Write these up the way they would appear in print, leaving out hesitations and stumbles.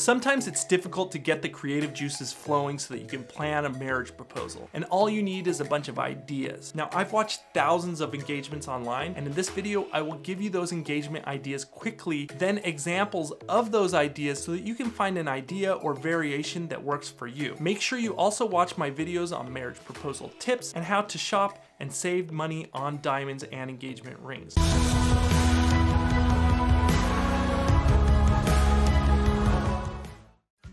Sometimes it's difficult to get the creative juices flowing so that you can plan a marriage proposal, and all you need is a bunch of ideas. Now, I've watched thousands of engagements online, and in this video, I will give you those engagement ideas quickly, then examples of those ideas so that you can find an idea or variation that works for you. Make sure you also watch my videos on marriage proposal tips and how to shop and save money on diamonds and engagement rings.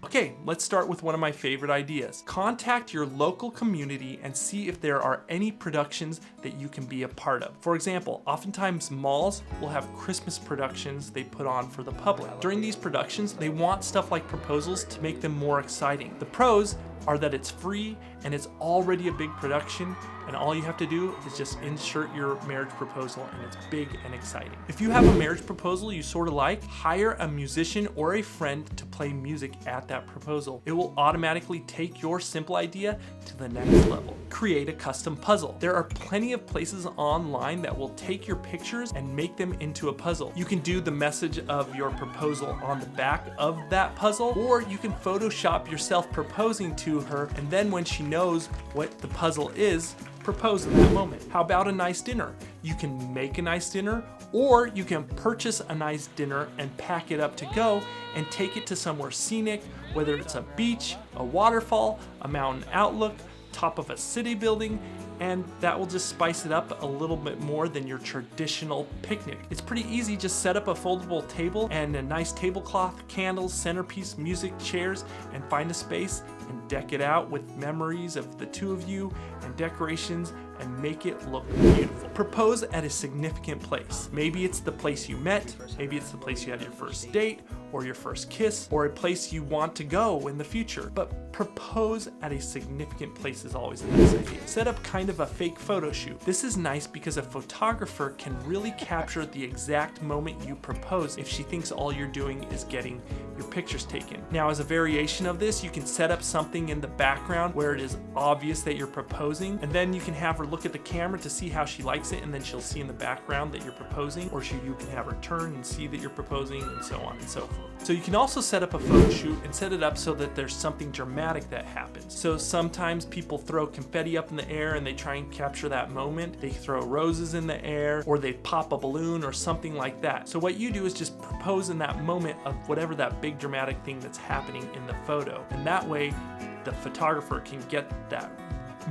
Okay, let's start with one of my favorite ideas. Contact your local community and see if there are any productions that you can be a part of. For example, oftentimes malls will have Christmas productions they put on for the public. During these productions, they want stuff like proposals to make them more exciting. The pros are that it's free and it's already a big production, and all you have to do is just insert your marriage proposal and it's big and exciting. If you have a marriage proposal you sort of like, hire a musician or a friend to play music at that proposal. It will automatically take your simple idea to the next level. Create a custom puzzle. There are plenty of places online that will take your pictures and make them into a puzzle. You can do the message of your proposal on the back of that puzzle, or you can Photoshop yourself proposing to her, and then when she knows what the puzzle is, propose in that moment. How about a nice dinner? You can make a nice dinner, or you can purchase a nice dinner and pack it up to go and take it to somewhere scenic, whether it's a beach, a waterfall, a mountain outlook, top of a city building, and that will just spice it up a little bit more than your traditional picnic. It's pretty easy. Just set up a foldable table and a nice tablecloth, candles, centerpiece, music, chairs, and find a space and deck it out with memories of the two of you and decorations and make it look beautiful. Propose at a significant place. Maybe it's the place you met, maybe it's the place you had your first date or your first kiss, or a place you want to go in the future. But propose at a significant place is always a nice idea. Set up kind of a fake photo shoot. This is nice because a photographer can really capture the exact moment you propose if she thinks all you're doing is getting your pictures taken. Now, as a variation of this, you can set up something in the background where it is obvious that you're proposing, and then you can have her look at the camera to see how she likes it, and then she'll see in the background that you're proposing, or you can have her turn and see that you're proposing, and so on and so forth. So you can also set up a photo shoot and set it up so that there's something dramatic that happens. So sometimes people throw confetti up in the air and they try and capture that moment. They throw roses in the air, or they pop a balloon or something like that. So what you do is just propose in that moment of whatever that big dramatic thing that's happening in the photo. And that way the photographer can get that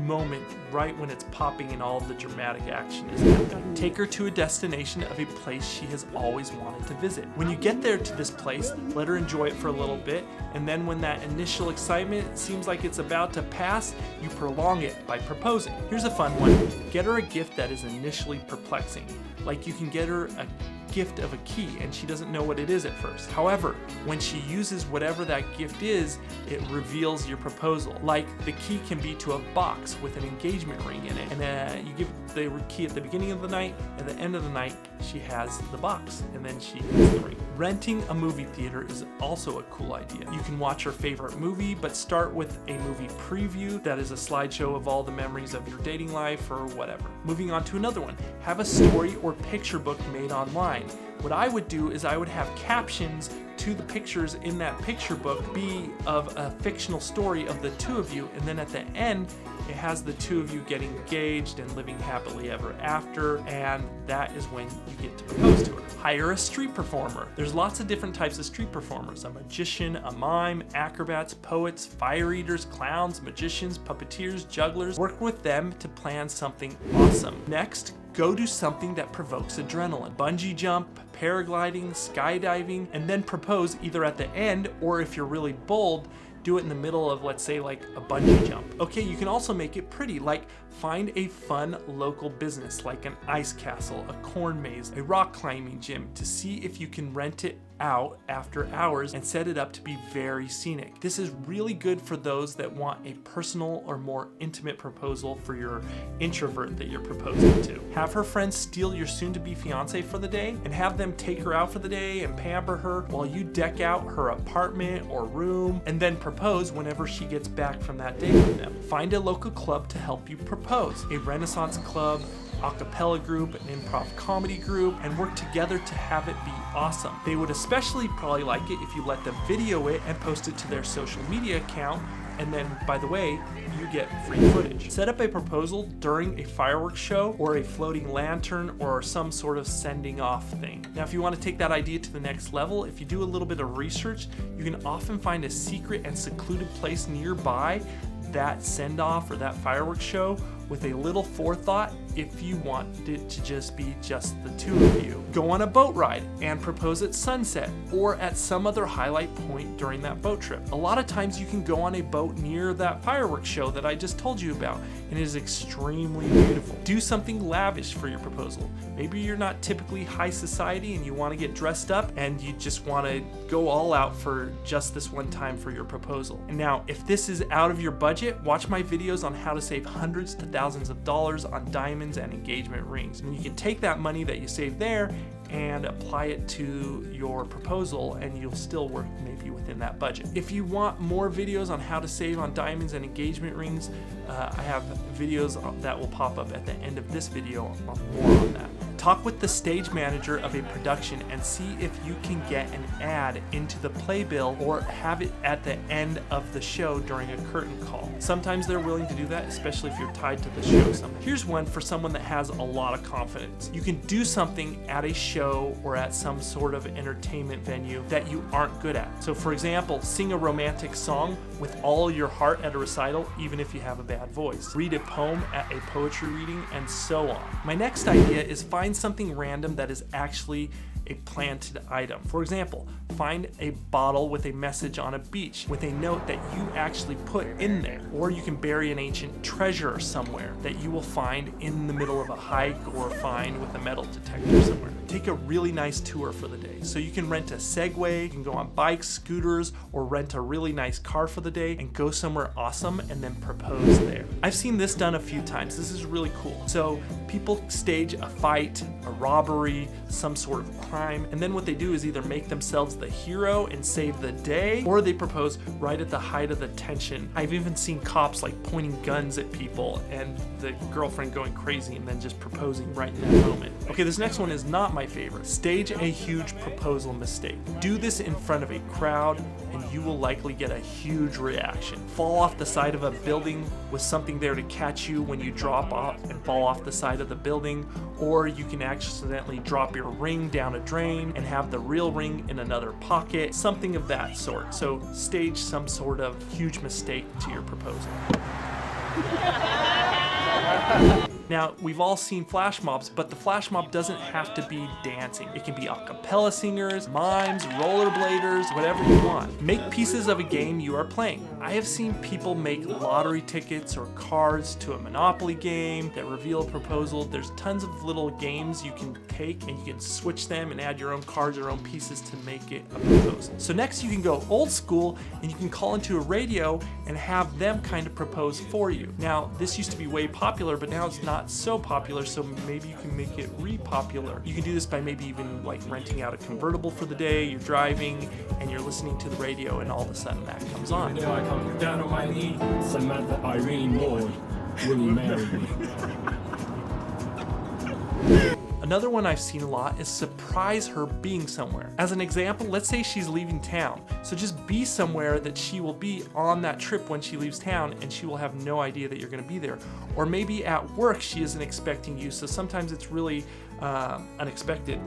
moment right when it's popping and all the dramatic action is happening. Take her to a destination of a place she has always wanted to visit. When you get there to this place, let her enjoy it for a little bit, and then when that initial excitement seems like it's about to pass, you prolong it by proposing. Here's a fun one. Get her a gift that is initially perplexing. Like, you can get her a gift of a key and she doesn't know what it is at first. However, when she uses whatever that gift is, it reveals your proposal. Like, the key can be to a box with an engagement ring in it, and you give the key at the beginning of the night, at the end of the night she has the box, and then she has the ring. Renting a movie theater is also a cool idea. You can watch your favorite movie, but start with a movie preview that is a slideshow of all the memories of your dating life or whatever. Moving on to another one. Have a story or picture book made online. What I would do is I would have captions to the pictures in that picture book be of a fictional story of the two of you, and then at the end it has the two of you getting engaged and living happily ever after, and that is when you get to propose to her. Hire a street performer. There's lots of different types of street performers: a magician, a mime, acrobats, poets, fire eaters, clowns, magicians, puppeteers, jugglers. Work with them to plan something awesome. Next, go do something that provokes adrenaline. Bungee jump, paragliding, skydiving, and then propose either at the end, or if you're really bold, do it in the middle of, let's say, like a bungee jump. Okay, you can also make it pretty, like find a fun local business like an ice castle, a corn maze, a rock climbing gym, to see if you can rent it out after hours and set it up to be very scenic. This is really good for those that want a personal or more intimate proposal for your introvert that you're proposing to. Have her friends steal your soon-to-be fiance for the day and have them take her out for the day and pamper her while you deck out her apartment or room, and then propose whenever she gets back from that date with them. Find a local club to help you propose. A Renaissance club, a cappella group, an improv comedy group, and work together to have it be awesome. They would especially probably like it if you let them video it and post it to their social media account. And then, by the way, you get free footage. Set up a proposal during a fireworks show or a floating lantern or some sort of sending off thing. Now, if you want to take that idea to the next level, if you do a little bit of research, you can often find a secret and secluded place nearby that send off or that fireworks show with a little forethought if you want it to just be just the two of you. Go on a boat ride and propose at sunset or at some other highlight point during that boat trip. A lot of times you can go on a boat near that fireworks show that I just told you about, and it is extremely beautiful. Do something lavish for your proposal. Maybe you're not typically high society and you want to get dressed up and you just want to go all out for just this one time for your proposal. And now, if this is out of your budget, watch my videos on how to save hundreds to thousands of dollars on diamonds and engagement rings. And you can take that money that you save there and apply it to your proposal, and you'll still work maybe within that budget. If you want more videos on how to save on diamonds and engagement rings, I have videos that will pop up at the end of this video on more on that. Talk with the stage manager of a production and see if you can get an ad into the playbill or have it at the end of the show during a curtain call. Sometimes they're willing to do that, especially if you're tied to the show somehow. Here's one for someone that has a lot of confidence. You can do something at a show or at some sort of entertainment venue that you aren't good at. So for example, sing a romantic song with all your heart at a recital, even if you have a bad voice. Read a poem at a poetry reading, and so on. My next idea is find something random that is actually a planted item. For example, find a bottle with a message on a beach with a note that you actually put in there. Or you can bury an ancient treasure somewhere that you will find in the middle of a hike or find with a metal detector somewhere. Take a really nice tour for the day. So you can rent a Segway, you can go on bikes, scooters, or rent a really nice car for the day and go somewhere awesome and then propose there. I've seen this done a few times. This is really cool. So people stage a fight, a robbery, some sort of crime, and then what they do is either make themselves the hero and save the day, or they propose right at the height of the tension. I've even seen cops like pointing guns at people and the girlfriend going crazy and then just proposing right in that moment. Okay, this next one is not my favorite. Stage a huge proposal mistake. Do this in front of a crowd and you will likely get a huge reaction. Fall off the side of a building with something there to catch you when you drop off and fall off the side of the building, or you can accidentally drop your ring down a drain and have the real ring in another pocket, something of that sort. So stage some sort of huge mistake to your proposal. Now, we've all seen flash mobs, but the flash mob doesn't have to be dancing. It can be a cappella singers, mimes, rollerbladers, whatever you want. Make pieces of a game you are playing. I have seen people make lottery tickets or cards to a Monopoly game that reveal a proposal. There's tons of little games you can take and you can switch them and add your own cards or own pieces to make it a proposal. So next you can go old school and you can call into a radio and have them kind of propose for you. Now, this used to be way popular, but now it's not so popular, so maybe you can make it re-popular. You can do this by maybe even like renting out a convertible for the day, you're driving, and you're listening to the radio, and all of a sudden that comes on. I come down on my knee, Samantha Irene Ward, will you marry me? Another one I've seen a lot is surprise her being somewhere. As an example, let's say she's leaving town. So just be somewhere that she will be on that trip when she leaves town and she will have no idea that you're gonna be there. Or maybe at work she isn't expecting you, so sometimes it's really unexpected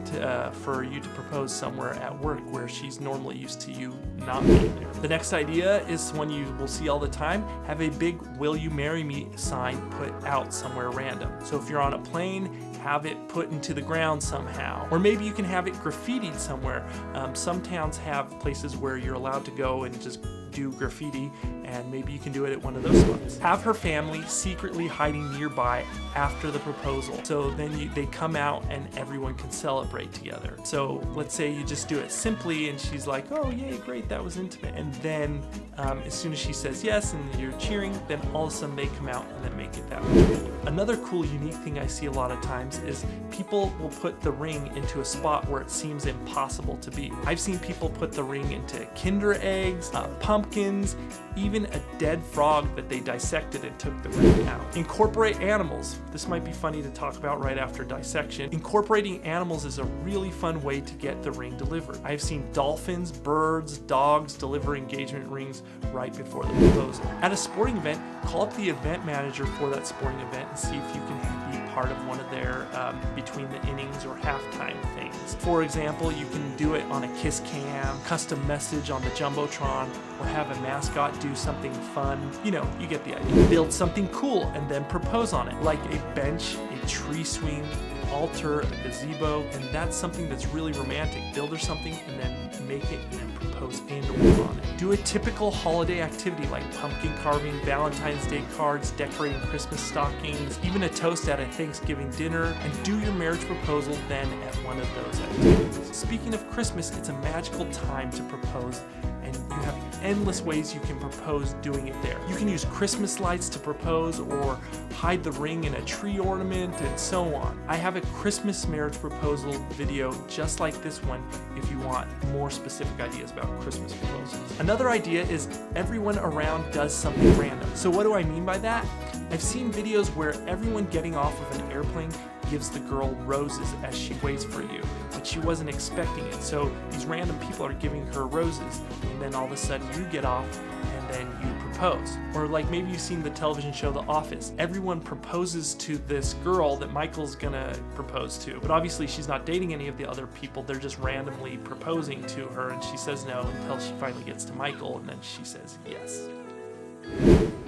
for you to propose somewhere at work where she's normally used to you not being there. The next idea is one you will see all the time. Have a big "Will you marry me" sign put out somewhere random. So if you're on a plane, have it put into the ground somehow. Or maybe you can have it graffitied somewhere. Some towns have places where you're allowed to go and just do graffiti, and maybe you can do it at one of those spots. Have her family secretly hiding nearby after the proposal, so then they come out and everyone can celebrate together. So let's say you just do it simply and she's like, oh yay, great, that was intimate. And then as soon as she says yes and you're cheering, then all of a sudden they come out and then make it that way. Another cool, unique thing I see a lot of times is people will put the ring into a spot where it seems impossible to be. I've seen people put the ring into Kinder eggs, pumpkins, pumpkins, even a dead frog that they dissected and took the ring out. Incorporate animals. This might be funny to talk about right after dissection. Incorporating animals is a really fun way to get the ring delivered. I've seen dolphins, birds, dogs deliver engagement rings right before the proposal. At a sporting event, call up the event manager for that sporting event and see if you can be part of one of their between the innings or halftime things. For example, you can do it on a kiss cam, custom message on the Jumbotron, or have a mascot do something fun. You know, you get the idea. Build something cool and then propose on it, like a bench, a tree swing, an altar, a gazebo, and that's something that's really romantic. Build her something and then make it and then propose and/or on it. Do a typical holiday activity like pumpkin carving, Valentine's Day cards, decorating Christmas stockings, even a toast at a Thanksgiving dinner, and do your marriage proposal then at one of those activities. Speaking of Christmas, it's a magical time to propose, and you have endless ways you can propose doing it there. You can use Christmas lights to propose or hide the ring in a tree ornament and so on. I have a Christmas marriage proposal video just like this one if you want more specific ideas about Christmas proposals. Another idea is everyone around does something random. So what do I mean by that? I've seen videos where everyone getting off of an airplane gives the girl roses as she waits for you, but she wasn't expecting it. So these random people are giving her roses, and then all of a sudden you get off and then you propose. Or like maybe you've seen the television show The Office. Everyone proposes to this girl that Michael's gonna propose to, but obviously she's not dating any of the other people. They're just randomly proposing to her, and she says no until she finally gets to Michael, and then she says yes.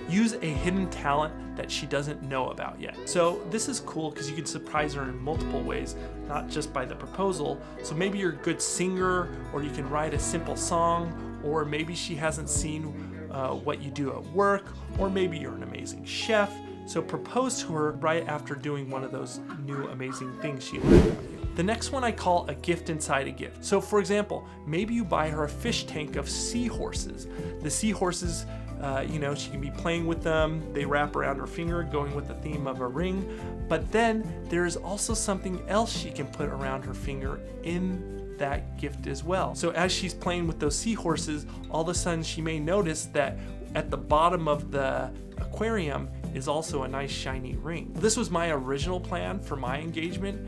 Use a hidden talent that she doesn't know about yet. So this is cool because you can surprise her in multiple ways, not just by the proposal. So maybe you're a good singer, or you can write a simple song, or maybe she hasn't seen what you do at work, or maybe you're an amazing chef. So propose to her right after doing one of those new amazing things she learned about you. The next one I call a gift inside a gift. So for example, maybe you buy her a fish tank of seahorses. The seahorses, she can be playing with them. They wrap around her finger, going with the theme of a ring. But then there's also something else she can put around her finger in that gift as well. So as she's playing with those seahorses, all of a sudden she may notice that at the bottom of the aquarium is also a nice shiny ring. This was my original plan for my engagement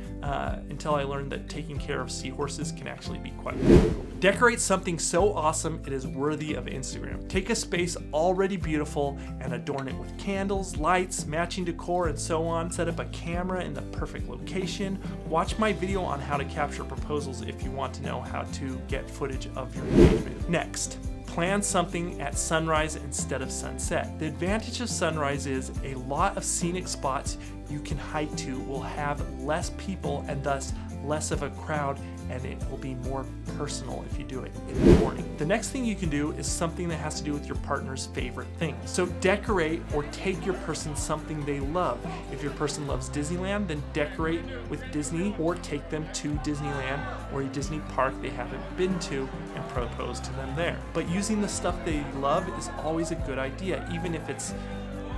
until I learned that taking care of seahorses can actually be quite difficult. Decorate something so awesome it is worthy of Instagram. Take a space already beautiful and adorn it with candles, lights, matching decor, and so on. Set up a camera in the perfect location. Watch my video on how to capture proposals if you want to know how to get footage of your engagement. Next, plan something at sunrise instead of sunset. The advantage of sunrise is a lot of scenic spots you can hike to will have less people and thus less of a crowd, and it will be more personal if you do it in the morning. The next thing you can do is something that has to do with your partner's favorite things. So decorate or take your person something they love. If your person loves Disneyland, then decorate with Disney, or take them to Disneyland or a Disney park they haven't been to and propose to them there. But using the stuff they love is always a good idea, even if it's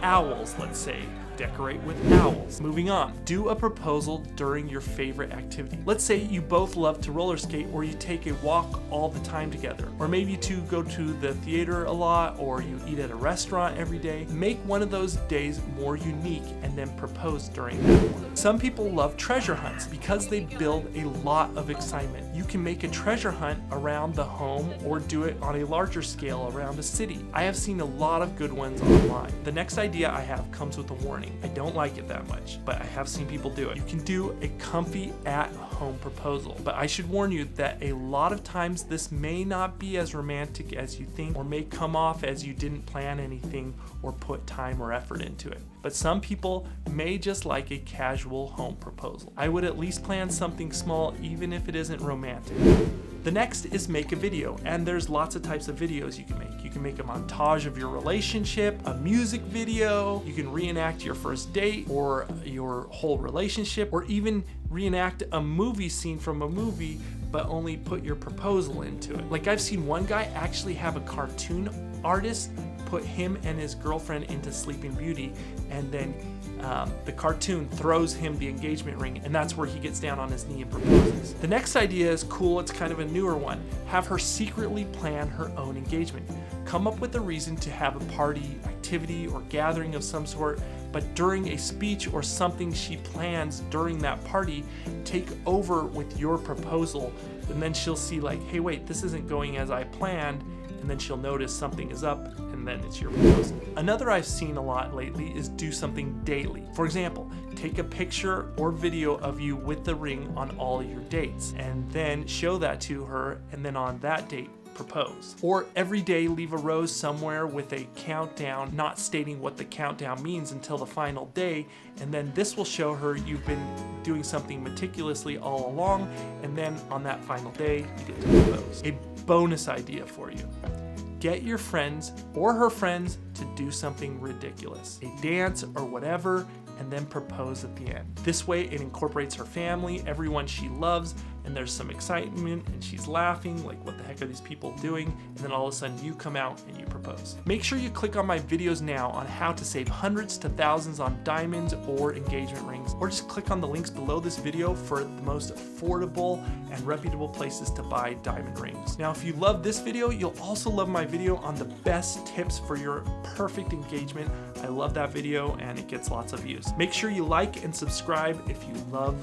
owls, let's say. Decorate with owls. Moving on, do a proposal during your favorite activity. Let's say you both love to roller skate, or you take a walk all the time together, or maybe you two go to the theater a lot, or you eat at a restaurant every day. Make one of those days more unique and then propose during that one. Some people love treasure hunts because they build a lot of excitement. You can make a treasure hunt around the home or do it on a larger scale around a city. I have seen a lot of good ones online. The next idea I have comes with a warning. I don't like it that much, but I have seen people do it. You can do a comfy at-home proposal, but I should warn you that a lot of times this may not be as romantic as you think, or may come off as you didn't plan anything or put time or effort into it. But some people may just like a casual home proposal. I would at least plan something small even if it isn't romantic. The next is make a video, and there's lots of types of videos you can make. You can make a montage of your relationship, a music video, you can reenact your first date or your whole relationship, or even reenact a movie scene from a movie but only put your proposal into it. Like I've seen one guy actually have a cartoon artist put him and his girlfriend into Sleeping Beauty, and then the cartoon throws him the engagement ring, and that's where he gets down on his knee and proposes. The next idea is cool, it's kind of a newer one. Have her secretly plan her own engagement. Come up with a reason to have a party, activity, or gathering of some sort, but during a speech or something she plans during that party, take over with your proposal, and then she'll see like, hey wait, this isn't going as I planned, and then she'll notice something is up, and then it's your proposal. Another I've seen a lot lately is do something daily. For example, take a picture or video of you with the ring on all your dates, and then show that to her, and then on that date, propose. Or every day leave a rose somewhere with a countdown, not stating what the countdown means until the final day, and then this will show her you've been doing something meticulously all along, and then on that final day, you get to propose. A bonus idea for you. Get your friends or her friends to do something ridiculous, a dance or whatever, and then propose at the end. This way it incorporates her family, everyone she loves, and there's some excitement and she's laughing like, what the heck are these people doing? And then all of a sudden you come out and you propose. Make sure you click on my videos now on how to save hundreds to thousands on diamonds or engagement rings, or just click on the links below this video for the most affordable and reputable places to buy diamond rings. Now, if you love this video, you'll also love my video on the best tips for your perfect engagement. I love that video and it gets lots of views. Make sure you like and subscribe if you love.